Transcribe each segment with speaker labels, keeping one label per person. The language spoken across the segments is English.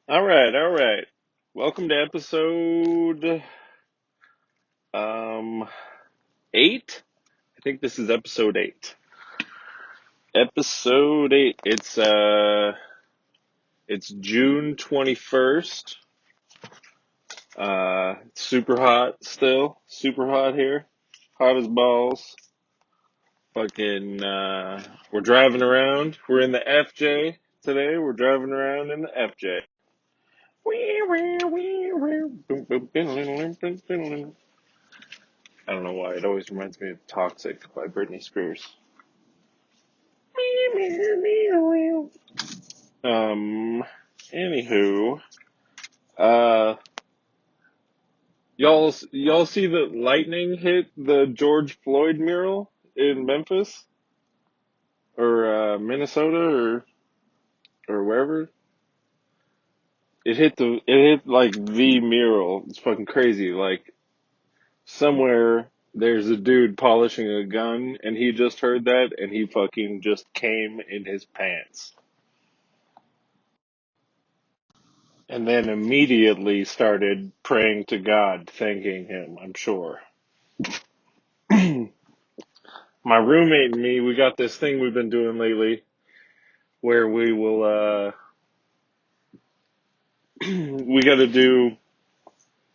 Speaker 1: All right, all right. Welcome to episode 8. I think this is episode 8. Episode 8. It's June 21st. It's super hot still. Super hot here. Hot as balls. Fucking we're driving around. We're in the FJ today. We're driving around in the FJ. I don't know why. It always reminds me of Toxic by Britney Spears. Um, Anywho, uh, y'all see the lightning hit the George Floyd mural in Memphis or Minnesota or wherever? It hit like the mural. It's fucking crazy. Like somewhere there's a dude polishing a gun and he just heard that and he fucking just came in his pants. And then immediately started praying to God, thanking him, I'm sure. My roommate and me, we got this thing we've been doing lately where we will, we got to do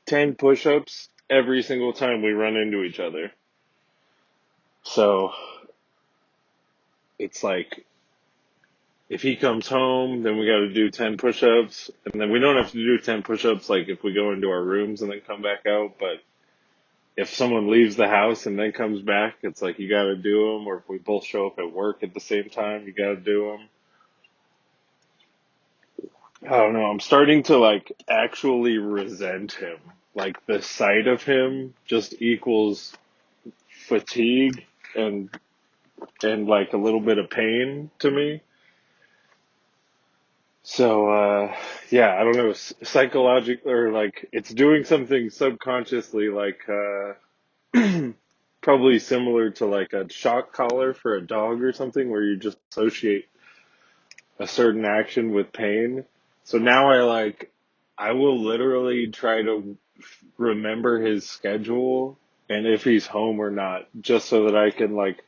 Speaker 1: 10 push ups every single time we run into each other. So it's like, if he comes home, then we got to do 10 push ups. And then we don't have to do 10 push ups like if we go into our rooms and then come back out. But if someone leaves the house and then comes back, it's like you got to do them. Or if we both show up at work at the same time, you got to do them. I don't know. I'm starting to like actually resent him. Like the sight of him just equals fatigue and like a little bit of pain to me. So yeah, I don't know, psychological or like it's doing something subconsciously, like probably similar to like a shock collar for a dog or something, where you just associate a certain action with pain. So now I will literally try to remember his schedule and if he's home or not, just so that I can like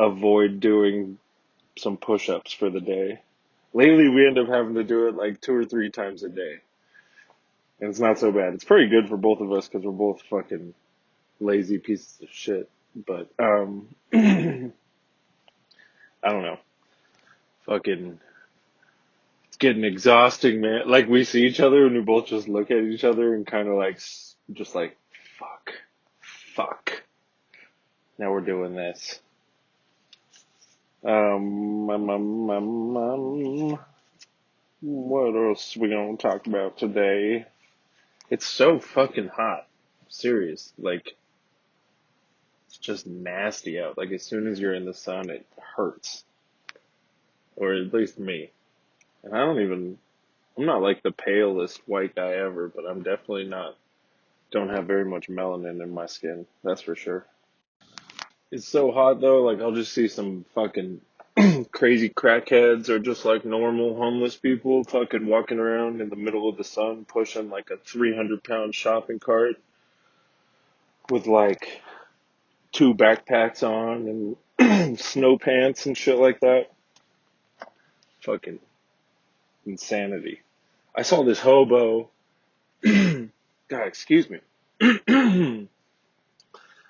Speaker 1: avoid doing some push-ups for the day. Lately, we end up having to do it like 2 or 3 times a day, and it's not so bad. It's pretty good for both of us because we're both fucking lazy pieces of shit. But I don't know. Fucking, it's getting exhausting, man. Like we see each other and we both just look at each other and kind of like just like fuck, fuck. Now we're doing this. What else we gonna talk about today? It's so fucking hot. Serious. Like, it's just nasty out. Like, as soon as you're in the sun, it hurts. Or at least me. And I'm not like the palest white guy ever, but I'm definitely don't have very much melanin in my skin. That's for sure. It's so hot though, like, I'll just see some fucking crazy crackheads or just like normal homeless people fucking walking around in the middle of the sun pushing like a 300-pound shopping cart with like 2 backpacks on and snow pants and shit like that. Fucking insanity. I saw this hobo. God, excuse me.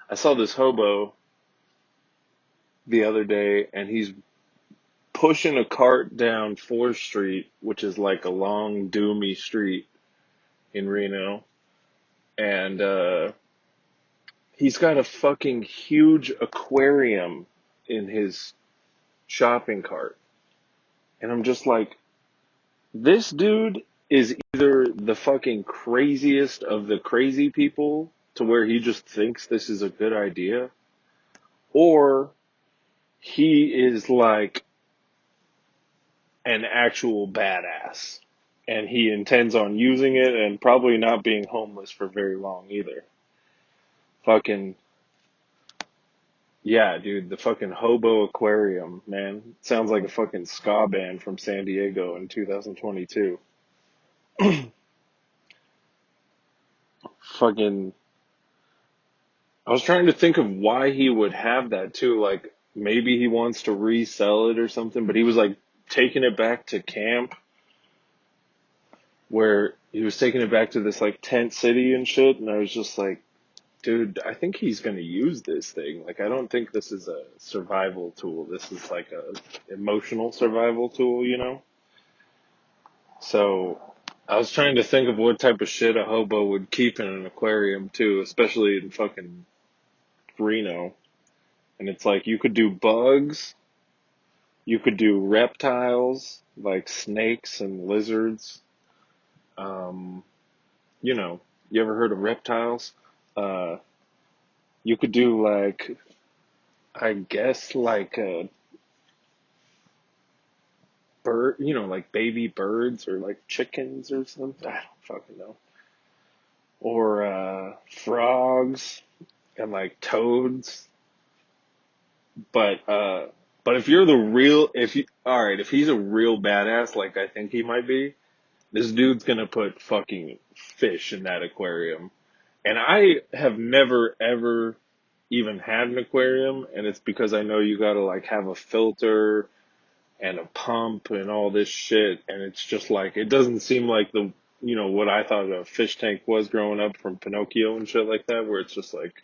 Speaker 1: I saw this hobo the other day, and he's pushing a cart down 4th Street, which is like a long, doomy street in Reno. And he's got a fucking huge aquarium in his shopping cart. And I'm just like, this dude is either the fucking craziest of the crazy people to where he just thinks this is a good idea, or he is like an actual badass and he intends on using it and probably not being homeless for very long either. Fucking, yeah, dude, the fucking Hobo Aquarium, man. Sounds like a fucking ska band from San Diego in 2022. Fucking, I was trying to think of why he would have that too. Like maybe he wants to resell it or something, but he was like taking it back to camp where he was taking it back to this like tent city and shit. And I was just like, dude, I think he's going to use this thing. Like, I don't think this is a survival tool. This is like a emotional survival tool, you know? So I was trying to think of what type of shit a hobo would keep in an aquarium too, especially in fucking Reno. And it's like you could do bugs, you could do reptiles like snakes and lizards. Um, you know, you ever heard of reptiles? Uh, you could do like, I guess like bird, you know, like baby birds or like chickens or something. I don't fucking know. Or frogs and like toads. But but if you're the real, if you, all right, if he's a real badass, like I think he might be, this dude's gonna put fucking fish in that aquarium. And I have never ever even had an aquarium, and it's because I know you gotta like have a filter and a pump and all this shit, and it's just like it doesn't seem like the, you know, what I thought a fish tank was growing up from Pinocchio and shit like that, where it's just like,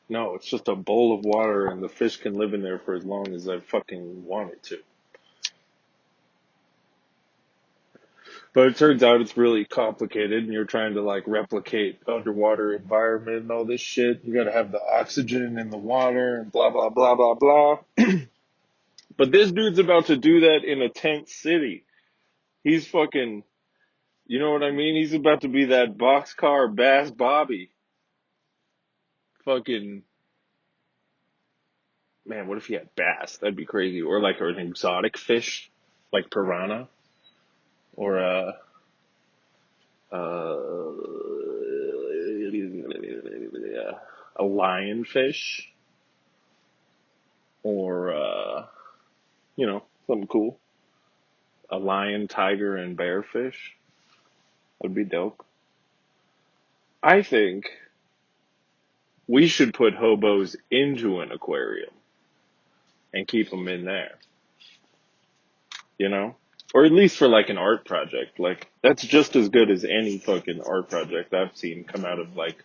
Speaker 1: no, it's just a bowl of water and the fish can live in there for as long as I fucking want it to. But it turns out it's really complicated and you're trying to like replicate underwater environment and all this shit. You gotta have the oxygen in the water and blah blah blah blah blah. But this dude's about to do that in a tent city. He's fucking, you know what I mean? He's about to be that boxcar Bass Bobby. Fucking, man, what if he had bass? That'd be crazy. Or like an exotic fish, like piranha. Or a lionfish. Or, you know, something cool. A lion, tiger, and bear fish. That'd be dope. I think we should put hobos into an aquarium and keep them in there, you know? Or at least for like an art project. Like, that's just as good as any fucking art project I've seen come out of like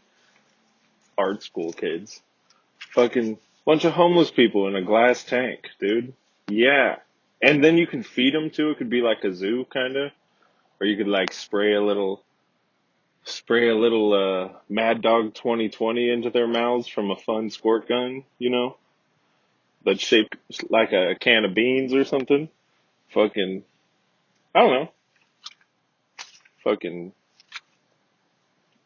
Speaker 1: art school kids. Fucking bunch of homeless people in a glass tank, dude. Yeah. And then you can feed them too. It could be like a zoo kinda. Or you could like spray a little Mad Dog 2020 into their mouths from a fun squirt gun, you know? That's shaped like a can of beans or something. Fucking, I don't know. Fucking,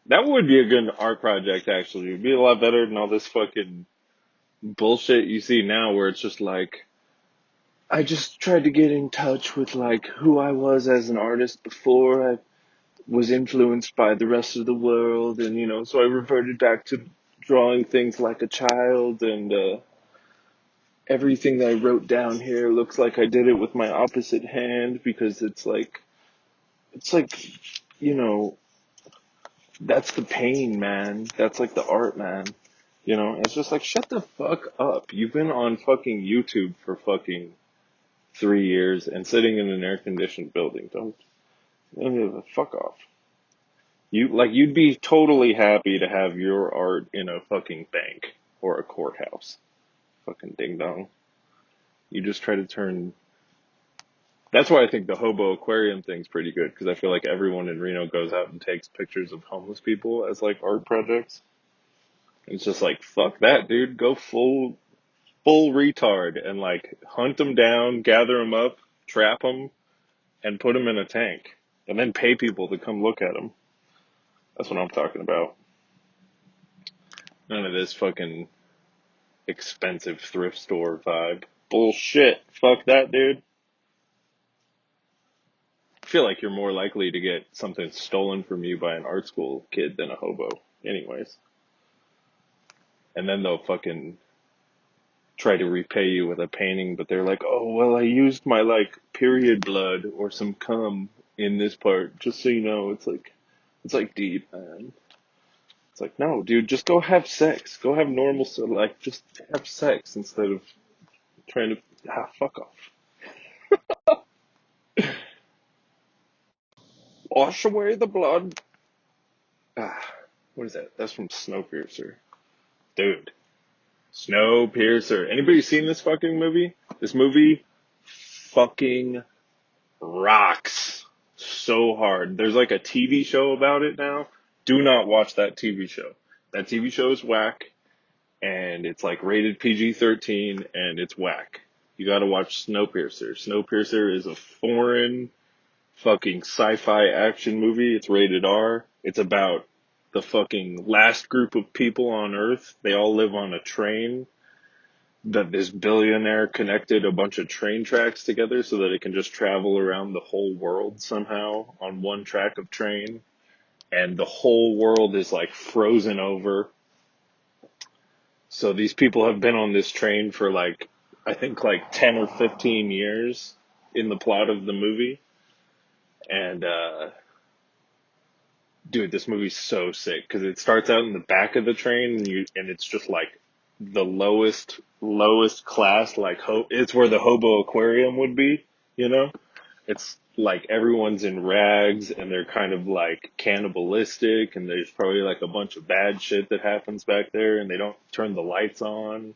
Speaker 1: that would be a good art project, actually. It'd be a lot better than all this fucking bullshit you see now where it's just like, I just tried to get in touch with like who I was as an artist before I was influenced by the rest of the world, and you know, so I reverted back to drawing things like a child, and everything that I wrote down here looks like I did it with my opposite hand because it's like, you know, that's the pain, man. That's like the art, man. You know, it's just like, shut the fuck up. You've been on fucking YouTube for fucking 3 years and sitting in an air conditioned building. Don't fuck off. You'd be totally happy to have your art in a fucking bank or a courthouse. Fucking ding dong. You just try to turn. That's why I think the hobo aquarium thing's pretty good because I feel like everyone in Reno goes out and takes pictures of homeless people as like art projects. It's just like fuck that, dude. Go full retard and like hunt them down, gather them up, trap them, and put them in a tank, and then pay people to come look at them. That's what I'm talking about. None of this fucking expensive thrift store vibe. Bullshit. Fuck that, dude. I feel like you're more likely to get something stolen from you by an art school kid than a hobo, anyways. And then they'll fucking try to repay you with a painting, but they're like, oh, well, I used my, like, period blood or some cum in this part, just so you know. It's like deep, man. It's like, no, dude, just go have sex. Go have normal, so like, just have sex instead of trying to, fuck off. Wash away the blood. Ah, what is that? That's from Snowpiercer. Dude, Snowpiercer. Anybody seen this fucking movie? This movie fucking rocks so hard. There's like a TV show about it now. Do not watch that TV show. That TV show is whack, and it's like rated PG-13, and it's whack. You gotta watch Snowpiercer. Snowpiercer is a foreign fucking sci-fi action movie. It's rated R. It's about the fucking last group of people on Earth. They all live on a train that this billionaire connected a bunch of train tracks together so that it can just travel around the whole world somehow on one track of train. And the whole world is like frozen over. So these people have been on this train for like, I think like 10 or 15 years in the plot of the movie. And, dude, this movie's so sick because it starts out in the back of the train and it's just like the lowest class, like it's where the Hobo Aquarium would be, you know? It's like everyone's in rags and they're kind of like cannibalistic and there's probably like a bunch of bad shit that happens back there and they don't turn the lights on.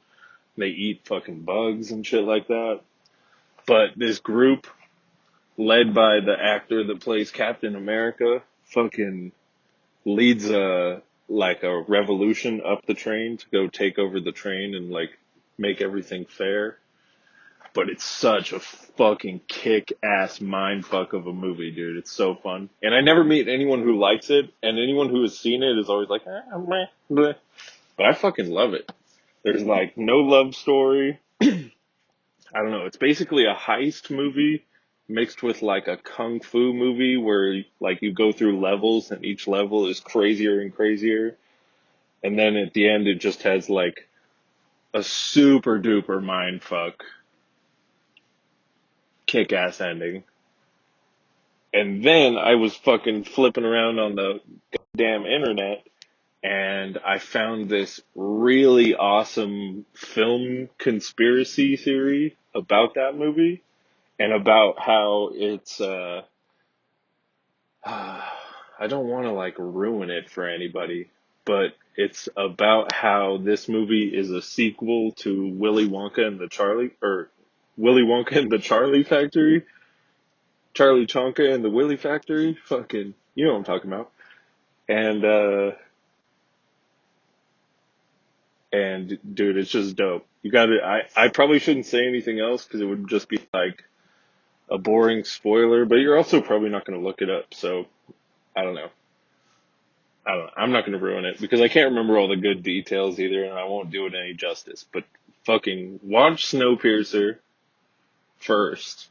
Speaker 1: They eat fucking bugs and shit like that. But this group led by the actor that plays Captain America fucking leads a revolution up the train to go take over the train and like make everything fair. But it's such a fucking kick-ass mindfuck of a movie, dude. It's so fun. And I never meet anyone who likes it, and anyone who has seen it is always like, meh, bleh. But I fucking love it. There's like no love story. I don't know. It's basically a heist movie mixed with like a kung fu movie where like you go through levels and each level is crazier and crazier. And then at the end it just has like a super duper mindfuck kick-ass ending. And then I was fucking flipping around on the goddamn internet and I found this really awesome film conspiracy theory about that movie and about how it's, I don't want to like ruin it for anybody, but it's about how this movie is a sequel to Willy Wonka and the Charlie Factory. Charlie Chonka and the Willy Factory, fucking, you know what I'm talking about. And, and dude, it's just dope. I probably shouldn't say anything else because it would just be like a boring spoiler, but you're also probably not going to look it up. So I don't know. I'm not going to ruin it because I can't remember all the good details either and I won't do it any justice, but fucking watch Snowpiercer first.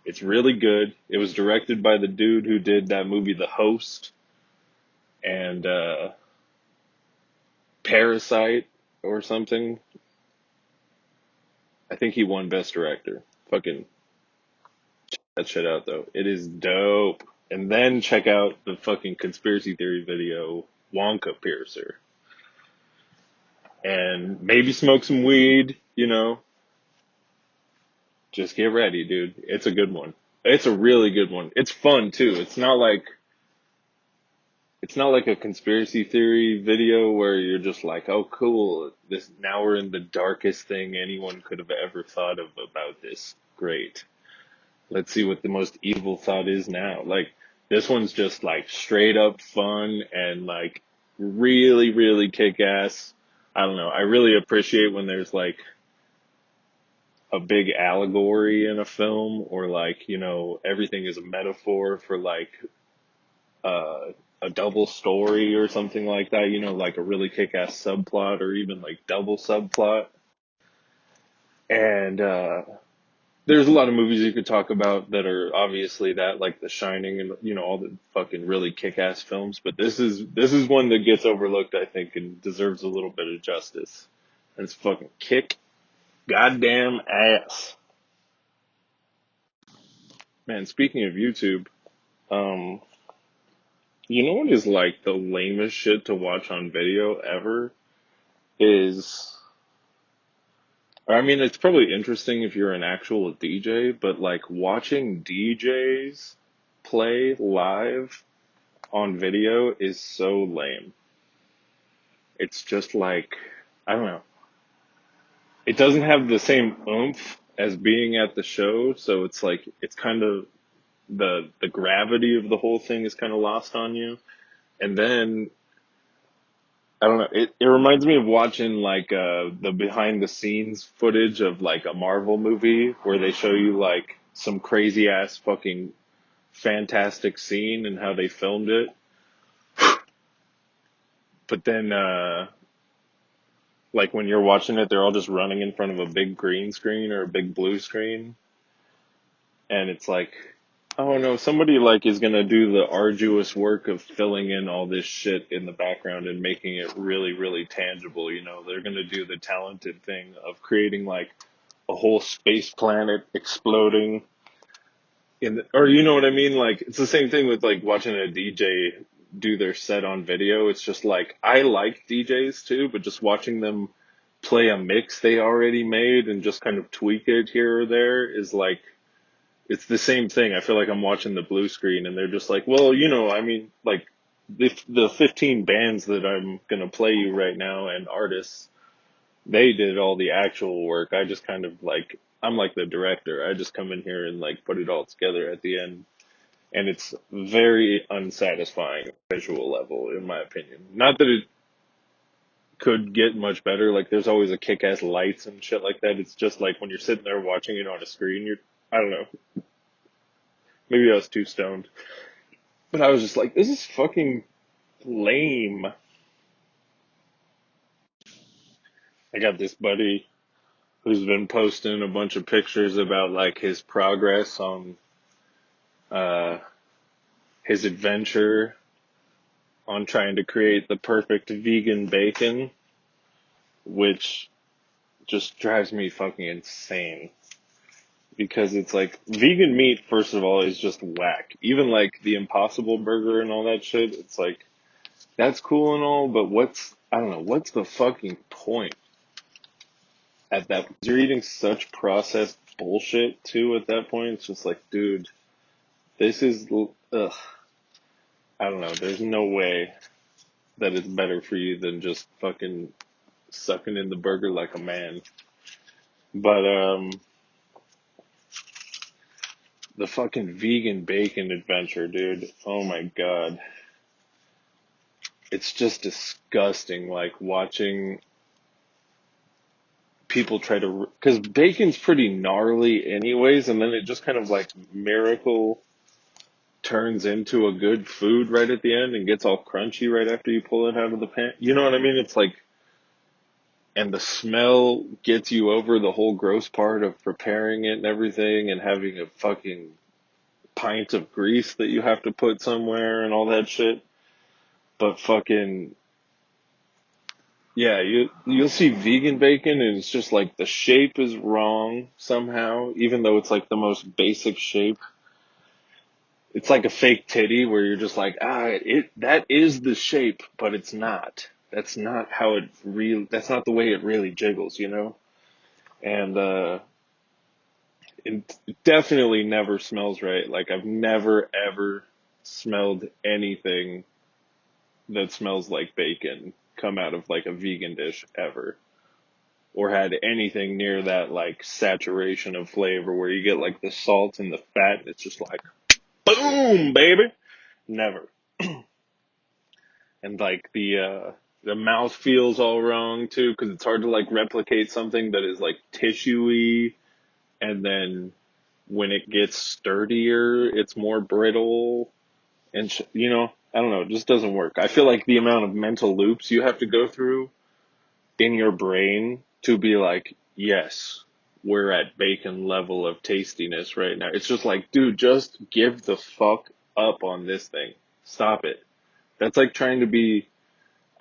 Speaker 1: It's really good. It was directed by the dude who did that movie, The Host, and, Parasite or something. I think he won Best Director. Fucking check that shit out though. It is dope. And then check out the fucking conspiracy theory video, Wonka Piercer. And maybe smoke some weed, you know. Just get ready, dude. It's a good one. It's a really good one. It's fun too. It's not like a conspiracy theory video where you're just like, oh, cool. Now we're in the darkest thing anyone could have ever thought of about this. Great. Let's see what the most evil thought is now. Like, this one's just like straight up fun and like really, really kick ass. I don't know. I really appreciate when there's like a big allegory in a film or like, you know, everything is a metaphor for like, uh, a double story or something like that, you know, like a really kick-ass subplot or even like double subplot. And, there's a lot of movies you could talk about that are obviously that, like The Shining and, you know, all the fucking really kick-ass films, but this is one that gets overlooked, I think, and deserves a little bit of justice. And it's fucking kick goddamn ass. Man, speaking of YouTube, Um, you know what is like the lamest shit to watch on video ever is, I mean, it's probably interesting if you're an actual DJ, but like watching DJs play live on video is so lame. It's just like, I don't know. It doesn't have the same oomph as being at the show, so it's like, it's kind of, the gravity of the whole thing is kind of lost on you. And then I don't know. It reminds me of watching like the behind the scenes footage of like a Marvel movie where they show you like some crazy ass fucking fantastic scene and how they filmed it. But then like when you're watching it, they're all just running in front of a big green screen or a big blue screen, and it's like, oh no, somebody like is gonna do the arduous work of filling in all this shit in the background and making it really, really tangible. You know, they're gonna do the talented thing of creating like a whole space planet exploding or you know what I mean? Like it's the same thing with like watching a DJ do their set on video. It's just like I like DJs too, but just watching them play a mix they already made and just kind of tweak it here or there is like it's the same thing. I feel like I'm watching the blue screen and they're just like, well, you know, I mean, like the 15 bands that I'm going to play you right now and artists, they did all the actual work. I just kind of like, I'm like the director. I just come in here and like put it all together at the end. And it's very unsatisfying visual level, in my opinion. Not that it could get much better. Like there's always a kick-ass lights and shit like that. It's just like when you're sitting there watching it on a screen, I don't know, maybe I was too stoned. But I was just like, this is fucking lame. I got this buddy who's been posting a bunch of pictures about like his progress on uh, his adventure on trying to create the perfect vegan bacon, which just drives me fucking insane. Because it's like, vegan meat, first of all, is just whack. Even like the Impossible Burger and all that shit, it's like, that's cool and all, but I don't know, what's the fucking point? At that point, you're eating such processed bullshit too. At that point, it's just like, dude, this is, ugh, I don't know. There's no way that it's better for you than just fucking sucking in the burger like a man. But the fucking vegan bacon adventure, dude. Oh my god, it's just disgusting. Like watching people try to, because bacon's pretty gnarly anyways, and then it just kind of like miracle turns into a good food right at the end and gets all crunchy right after you pull it out of the pan. You know what I mean? It's like, and the smell gets you over the whole gross part of preparing it and everything and having a fucking pint of grease that you have to put somewhere and all that shit. But fucking, yeah, you'll see vegan bacon and it's just like the shape is wrong somehow, even though it's like the most basic shape. It's like a fake titty where you're just like, that is the shape, but it's not. That's not how that's not the way it really jiggles, you know? And, it definitely never smells right. Like I've never ever smelled anything that smells like bacon come out of like a vegan dish ever. Or had anything near that like saturation of flavor where you get like the salt and the fat and it's just like, boom, baby. Never. And like the mouth feels all wrong too because it's hard to like replicate something that is like tissuey and then when it gets sturdier it's more brittle and you know, I don't know, it just doesn't work. I feel like the amount of mental loops you have to go through in your brain to be like, yes, we're at bacon level of tastiness right now. It's just like, dude, just give the fuck up on this thing. Stop it. That's like trying to be,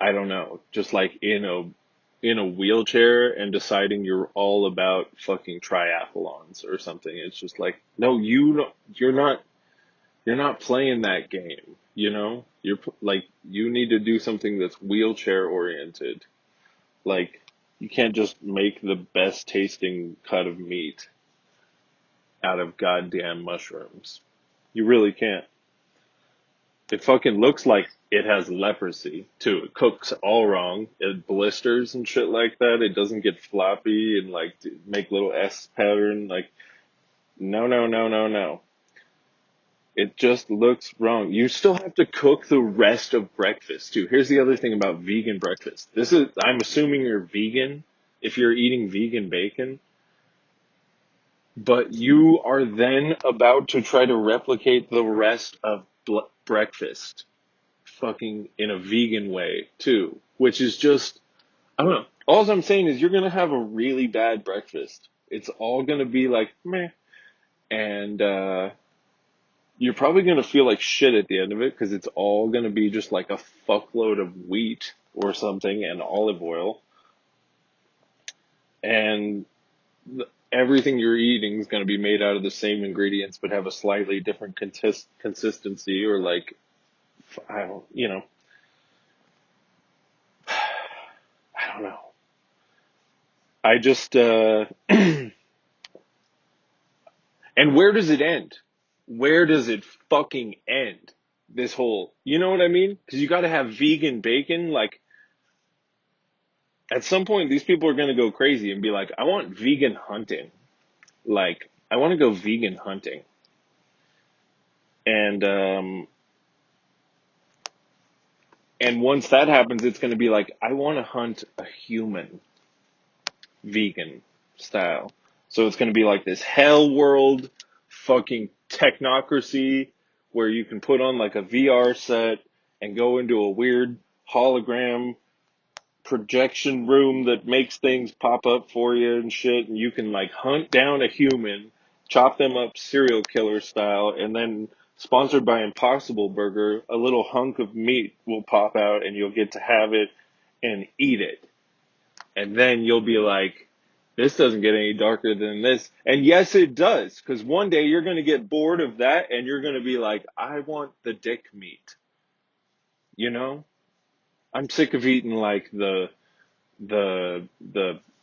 Speaker 1: I don't know, just like in a wheelchair and deciding you're all about fucking triathlons or something. It's just like, no, you're you're not playing that game, you know? Like, you need to do something that's wheelchair oriented. Like, you can't just make the best tasting cut of meat out of goddamn mushrooms. You really can't. It fucking looks like it has leprosy, too. It cooks all wrong. It blisters and shit like that. It doesn't get floppy and, like, make little S pattern. Like, no, no, no, no, no. It just looks wrong. You still have to cook the rest of breakfast, too. Here's the other thing about vegan breakfast. I'm assuming you're vegan if you're eating vegan bacon, but you are then about to try to replicate the rest of breakfast fucking in a vegan way too, which is just, I don't know. All I'm saying is you're going to have a really bad breakfast. It's all going to be like meh, and you're probably going to feel like shit at the end of it because it's all going to be just like a fuckload of wheat or something and olive oil, and everything you're eating is going to be made out of the same ingredients but have a slightly different consistency, or like, I don't, I don't know. I just, and where does it end? Where does it fucking end? This whole, you know what I mean? Because you got to have vegan bacon. Like, at some point, these people are going to go crazy and be like, I want vegan hunting. Like, I want to go vegan hunting. And once that happens, it's going to be like, I want to hunt a human vegan style. So it's going to be like this hell world fucking technocracy where you can put on like a VR set and go into a weird hologram projection room that makes things pop up for you and shit, and you can like hunt down a human, chop them up serial killer style, and then sponsored by Impossible Burger, a little hunk of meat will pop out and you'll get to have it and eat it. And then you'll be like, this doesn't get any darker than this. And yes, it does. Because one day you're going to get bored of that and you're going to be like, I want the dick meat. You know? I'm sick of eating like the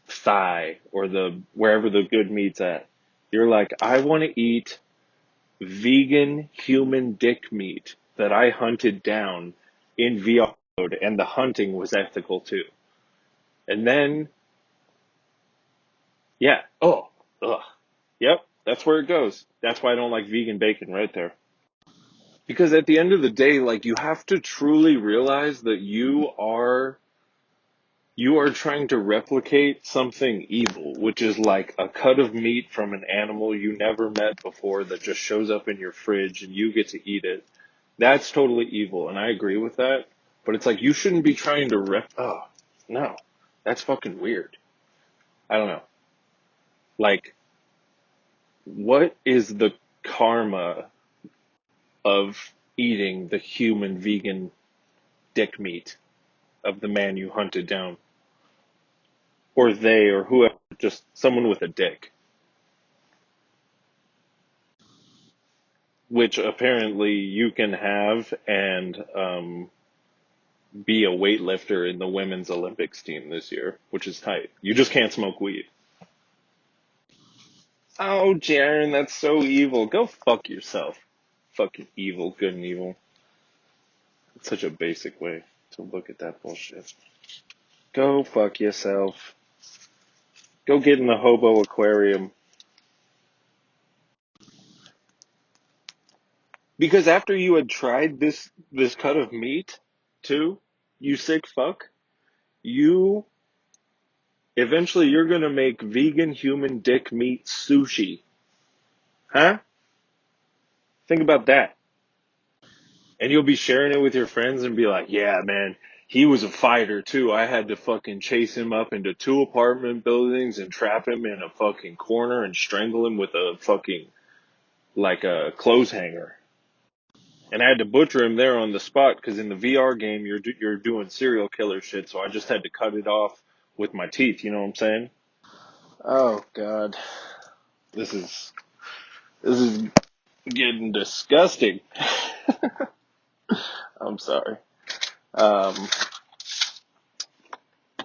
Speaker 1: thigh or the wherever the good meat's at. You're like, I want to eat vegan human dick meat that I hunted down in VR mode, and the hunting was ethical too. And then, yeah, oh, ugh. Yep, that's where it goes. That's why I don't like vegan bacon right there. Because at the end of the day, like, you have to truly realize that you are trying to replicate something evil, which is like a cut of meat from an animal you never met before that just shows up in your fridge and you get to eat it. That's totally evil, and I agree with that. But it's like, you shouldn't be trying to oh, no. That's fucking weird. I don't know. Like, what is the karma of eating the human vegan dick meat of the man you hunted down? Or they, or whoever, just someone with a dick. Which apparently you can have and be a weightlifter in the women's Olympics team this year, which is tight. You just can't smoke weed. Oh, Jaren, that's so evil. Go fuck yourself. Fucking evil, good and evil. It's such a basic way to look at that bullshit. Go fuck yourself. Go get in the hobo aquarium. Because after you had tried this cut of meat, too, you sick fuck, you eventually you're gonna make vegan human dick meat sushi. Huh? Think about that. And you'll be sharing it with your friends and be like, yeah, man, he was a fighter too. I had to fucking chase him up into 2 apartment buildings and trap him in a fucking corner and strangle him with a fucking, like a clothes hanger. And I had to butcher him there on the spot because in the VR game you're doing serial killer shit. So I just had to cut it off with my teeth. You know what I'm saying? Oh God, this is this is getting disgusting. I'm sorry. Um,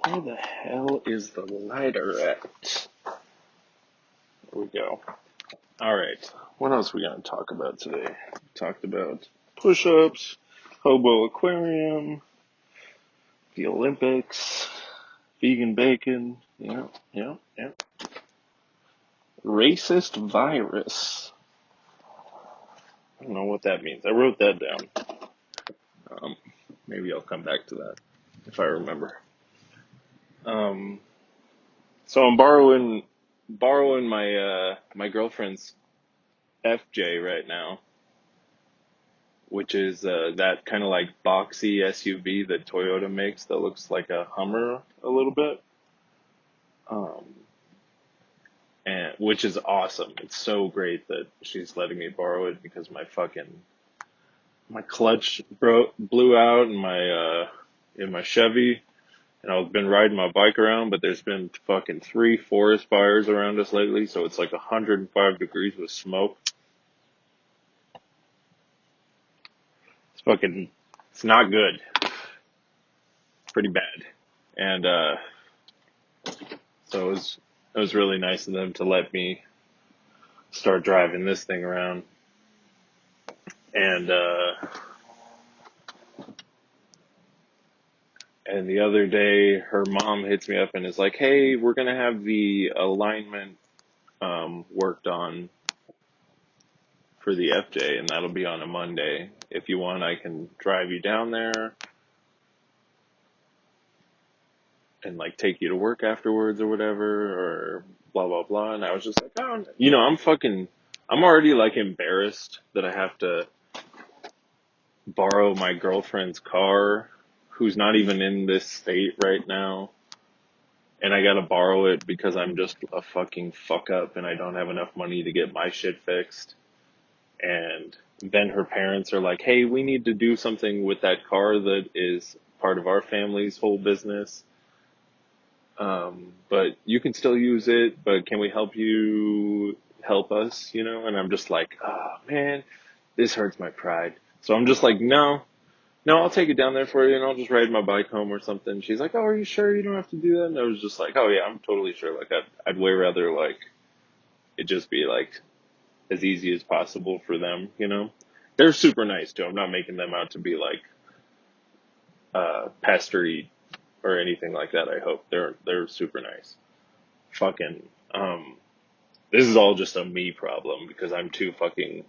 Speaker 1: where the hell is the lighter at? There we go. All right. What else are we going to talk about today? We talked about push-ups, Hobo Aquarium, the Olympics, vegan bacon. Yeah, yeah, yeah. Racist virus. I don't know what that means. I wrote that down. Um, maybe I'll come back to that if I remember. Um, so I'm borrowing my girlfriend's FJ right now, which is that kind of like boxy SUV that Toyota makes that looks like a Hummer a little bit, um, and which is awesome. It's so great that she's letting me borrow it because my clutch blew out in my Chevy, and I've been riding my bike around, but there's been fucking 3 forest fires around us lately, so it's like 105 degrees with smoke. It's not good. It's pretty bad. And, so it was really nice of them to let me start driving this thing around. And, and the other day, her mom hits me up and is like, "Hey, we're gonna have the alignment, worked on for the FJ, and that'll be on a Monday. If you want, I can drive you down there and like take you to work afterwards or whatever, or blah blah blah." And I was just like, "Oh, I'm already like embarrassed that I have to borrow my girlfriend's car, who's not even in this state right now, and I gotta borrow it because I'm just a fucking fuck up and I don't have enough money to get my shit fixed." And then her parents are like, "Hey, we need to do something with that car that is part of our family's whole business. But you can still use it, but can we help us, you know?" And I'm just like, "Oh man, this hurts my pride." So I'm just like, no, I'll take it down there for you and I'll just ride my bike home or something. She's like, "Oh, are you sure you don't have to do that?" And I was just like, "Oh yeah, I'm totally sure. Like I'd way rather like it just be like as easy as possible for them, you know?" They're super nice too. I'm not making them out to be like, pestery or anything like that. I hope they're super nice. Fucking, um, this is all just a me problem because I'm too fucking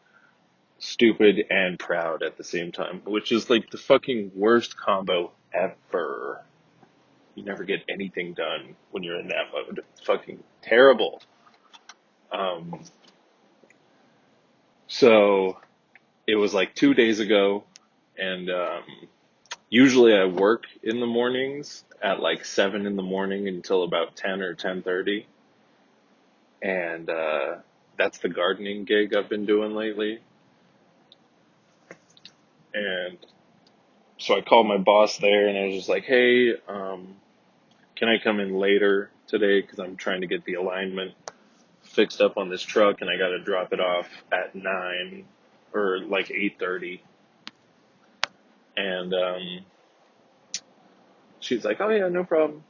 Speaker 1: stupid and proud at the same time, which is like the fucking worst combo ever. You never get anything done when you're in that mode. It's fucking terrible. Um, so it was like 2 days ago, and usually I work in the mornings at like 7 in the morning until about 10 or 10:30, and that's the gardening gig I've been doing lately. And so I called my boss there, and I was just like, "Hey, can I come in later today? Because I'm trying to get the alignment fixed up on this truck, and I got to drop it off at 9 or like 8:30." And she's like, "Oh yeah, no problem."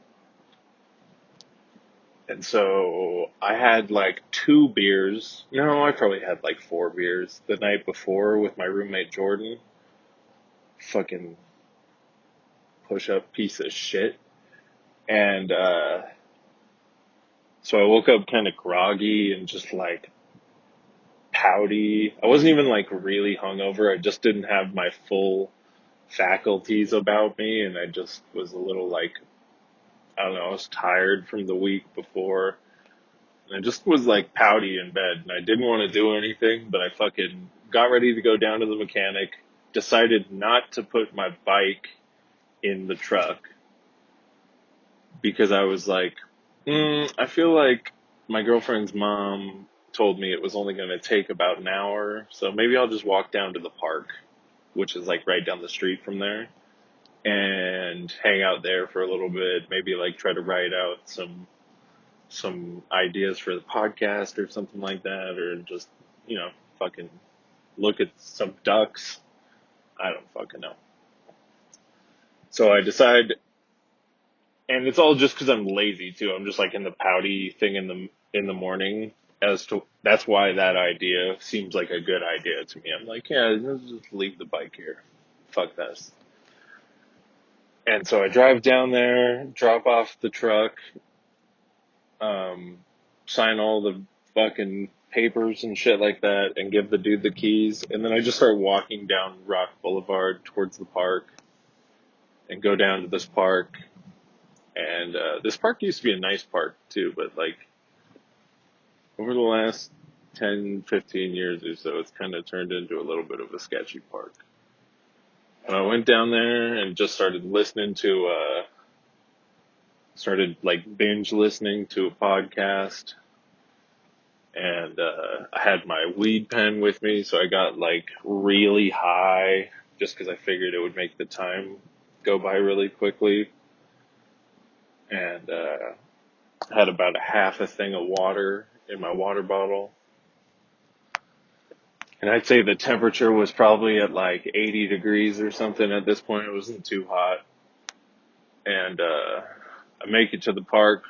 Speaker 1: And so I had like 2 beers. No, I probably had like 4 beers the night before with my roommate Jordan. Fucking push up piece of shit. And so I woke up kind of groggy and just like pouty. I wasn't even like really hungover. I just didn't have my full faculties about me, and I just was a little like, I don't know, I was tired from the week before, and I just was like pouty in bed, and I didn't want to do anything, but I fucking got ready to go down to the mechanic, decided not to put my bike in the truck because I was like, I feel like my girlfriend's mom told me it was only going to take about an hour, so maybe I'll just walk down to the park, which is like right down the street from there, and hang out there for a little bit, maybe like try to write out some ideas for the podcast or something like that, or just, fucking look at some ducks. I don't fucking know. So I decide, and it's all just because I'm lazy too. I'm just like in the pouty thing in the morning. As to that's why that idea seems like a good idea to me. I'm like, yeah, let's just leave the bike here. Fuck this. And so I drive down there, drop off the truck, um, sign all the fucking papers and shit like that, and give the dude the keys. And then I just start walking down Rock Boulevard towards the park, and go down to this park. And this park used to be a nice park too, but like over the last 10, 15 years or so, it's kind of turned into a little bit of a sketchy park. And I went down there and just started like binge listening to a podcast. And I had my weed pen with me, so I got like really high just because I figured it would make the time go by really quickly. And had about a half a thing of water in my water bottle. And I'd say the temperature was probably at like 80 degrees or something at this point. It wasn't too hot. And I make it to the park,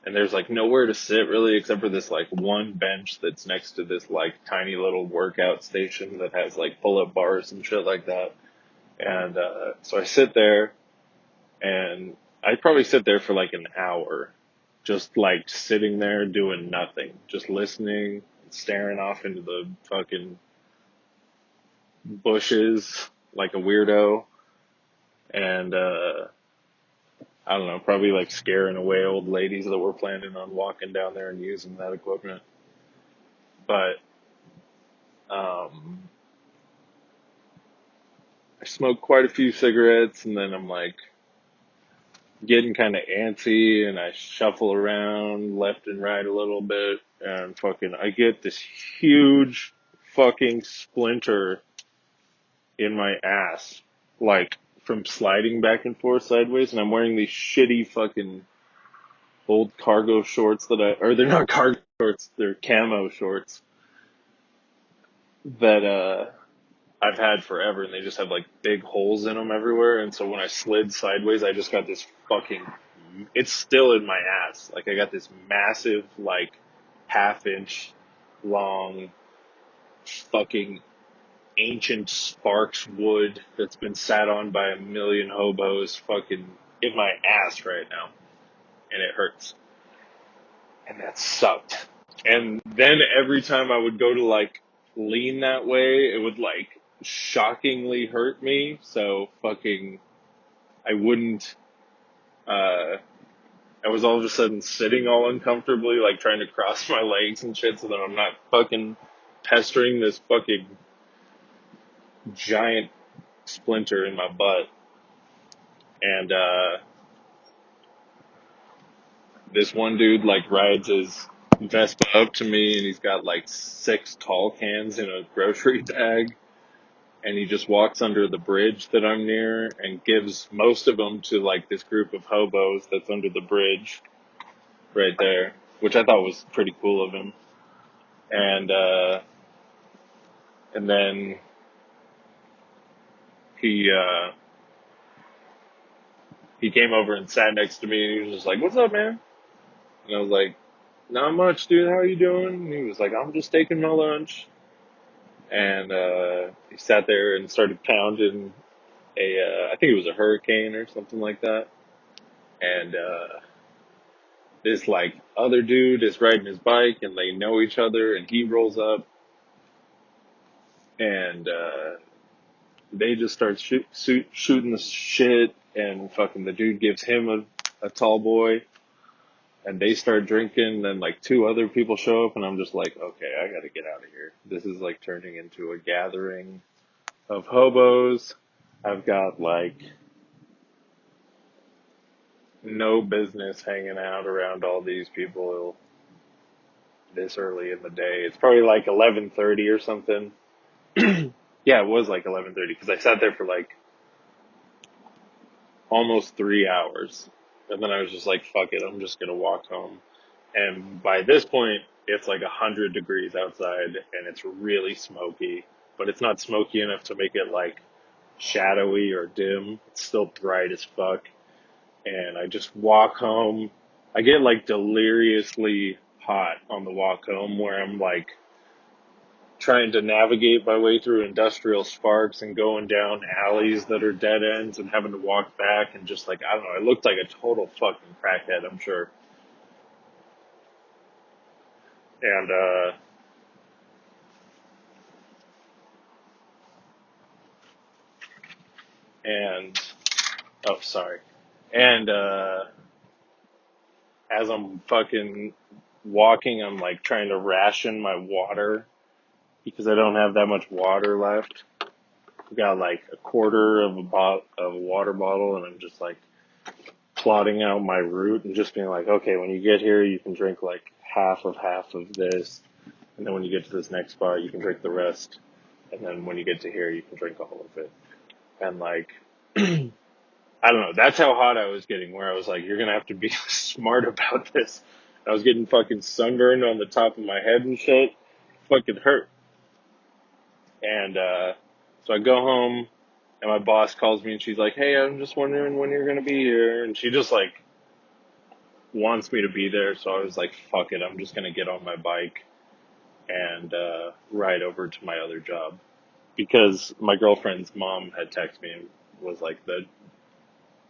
Speaker 1: and there's like nowhere to sit really except for this like one bench that's next to this like tiny little workout station that has like pull-up bars and shit like that. And so I sit there, and I'd probably sit there for like an hour, just like sitting there doing nothing, just listening, staring off into the fucking bushes like a weirdo. And I don't know, probably like scaring away old ladies that were planning on walking down there and using that equipment. But um, I smoked quite a few cigarettes, and then I'm like getting kind of antsy, and I shuffle around left and right a little bit, and fucking I get this huge fucking splinter in my ass, like from sliding back and forth sideways, and I'm wearing these shitty fucking old cargo shorts or they're not cargo shorts, they're camo shorts that I've had forever, and they just have like big holes in them everywhere. And so when I slid sideways, I just got this fucking, it's still in my ass. Like I got this massive, like half-inch long fucking ancient Sparks wood that's been sat on by a million hobos fucking in my ass right now. And it hurts. And that sucked. And then every time I would go to like lean that way, it would like shockingly hurt me. So fucking, I wouldn't, uh, I was all of a sudden sitting all uncomfortably, like trying to cross my legs and shit so that I'm not fucking pestering this fucking giant splinter in my butt. And, this one dude like rides his Vespa up to me, and he's got like 6 tall cans in a grocery bag, and he just walks under the bridge that I'm near and gives most of them to like this group of hobos that's under the bridge right there, which I thought was pretty cool of him. And and then he he came over and sat next to me, and he was just like, "What's up, man?" And I was like, "Not much, dude. How are you doing?" And he was like, "I'm just taking my lunch." And he sat there and started pounding I think it was a hurricane or something like that. And this like other dude is riding his bike, and they know each other, and he rolls up, and they just start shooting the shit, and fucking the dude gives him a tall boy, and they start drinking. Then like 2 other people show up, and I'm just like, okay, I gotta get out of here. This is like turning into a gathering of hobos. I've got like no business hanging out around all these people this early in the day. It's probably like 11:30 or something. Yeah, it was like 11:30 because I sat there for like almost 3 hours, and then I was just like, "Fuck it, I'm just gonna walk home." And by this point, it's like 100 degrees outside and it's really smoky, but it's not smoky enough to make it like shadowy or dim. It's still bright as fuck. And I just walk home. I get like deliriously hot on the walk home where I'm like trying to navigate my way through industrial sparks and going down alleys that are dead ends and having to walk back and just like, I don't know, I looked like a total fucking crackhead, I'm sure. And, and, oh, sorry. And, as I'm fucking walking, I'm like trying to ration my water because I don't have that much water left. I got like a quarter of a water bottle, and I'm just like plotting out my route and just being like, okay, when you get here, you can drink like half of this, and then when you get to this next spot, you can drink the rest, and then when you get to here, you can drink all of it. And like, I don't know, that's how hot I was getting, where I was like, you're gonna have to be smart about this. I was getting fucking sunburned on the top of my head and shit. Fucking hurt. And, so I go home, and my boss calls me and she's like, hey, I'm just wondering when you're gonna be here. And she just like wants me to be there. So I was like, fuck it, I'm just gonna get on my bike and, ride over to my other job. Because my girlfriend's mom had texted me and was like,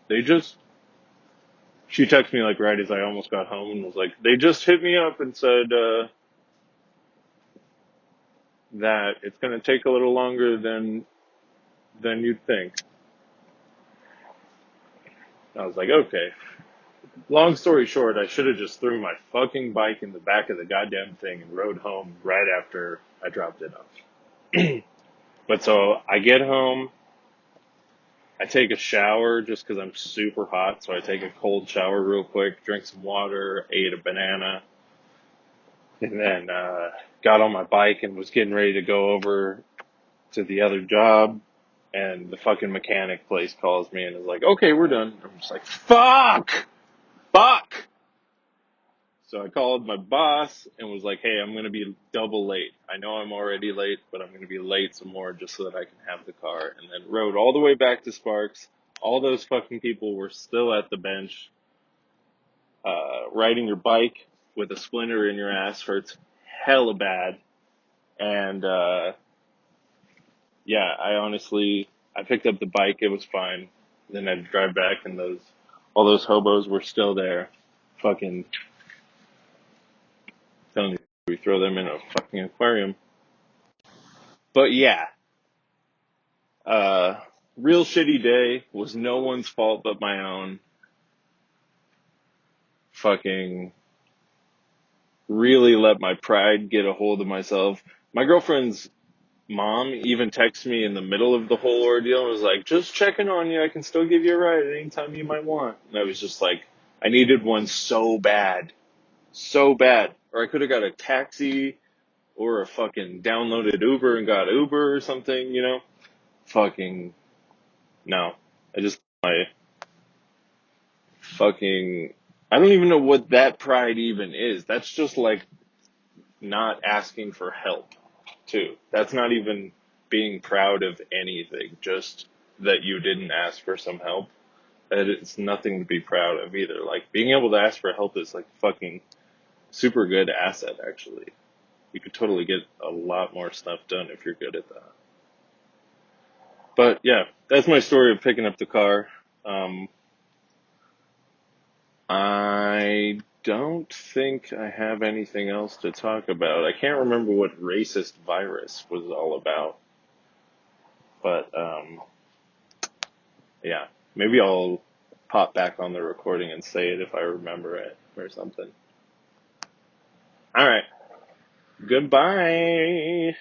Speaker 1: they just, she texted me like right as I almost got home and was like, they just hit me up and said, that it's gonna take a little longer than you'd think. I was like, okay. Long story short, I should have just threw my fucking bike in the back of the goddamn thing and rode home right after I dropped it off. But so I get home, I take a shower just because I'm super hot. So I take a cold shower real quick, drink some water, ate a banana, and then got on my bike and was getting ready to go over to the other job. And the fucking mechanic place calls me and is like, okay, we're done. I'm just like, fuck. So I called my boss and was like, hey, I'm going to be double late. I know I'm already late, but I'm going to be late some more just so that I can have the car. And then rode all the way back to Sparks. All those fucking people were still at the bench. Riding your bike with a splinter in your ass hurts hella bad. And, yeah, I picked up the bike. It was fine. Then I had to drive back and all those hobos were still there. Fucking telling you, we throw them in a fucking aquarium. But yeah, uh, real shitty day, was no one's fault but my own. Fucking really let my pride get a hold of myself. My girlfriend's mom even texted me in the middle of the whole ordeal and was like, just checking on you. I can still give you a ride anytime you might want. And I was just like, I needed one so bad. So bad. Or I could have got a taxi or a fucking downloaded Uber and got Uber or something, you know? Fucking no. I just my fucking I don't even know what that pride even is. That's just like not asking for help too. That's not even being proud of anything, just that you didn't ask for some help. And it's nothing to be proud of either. Like being able to ask for help is like fucking super good asset actually. You could totally get a lot more stuff done if you're good at that. But yeah, that's my story of picking up the car. Um, I don't think I have anything else to talk about. I can't remember what racist virus was all about. But, yeah, maybe I'll pop back on the recording and say it if I remember it or something. All right. Goodbye.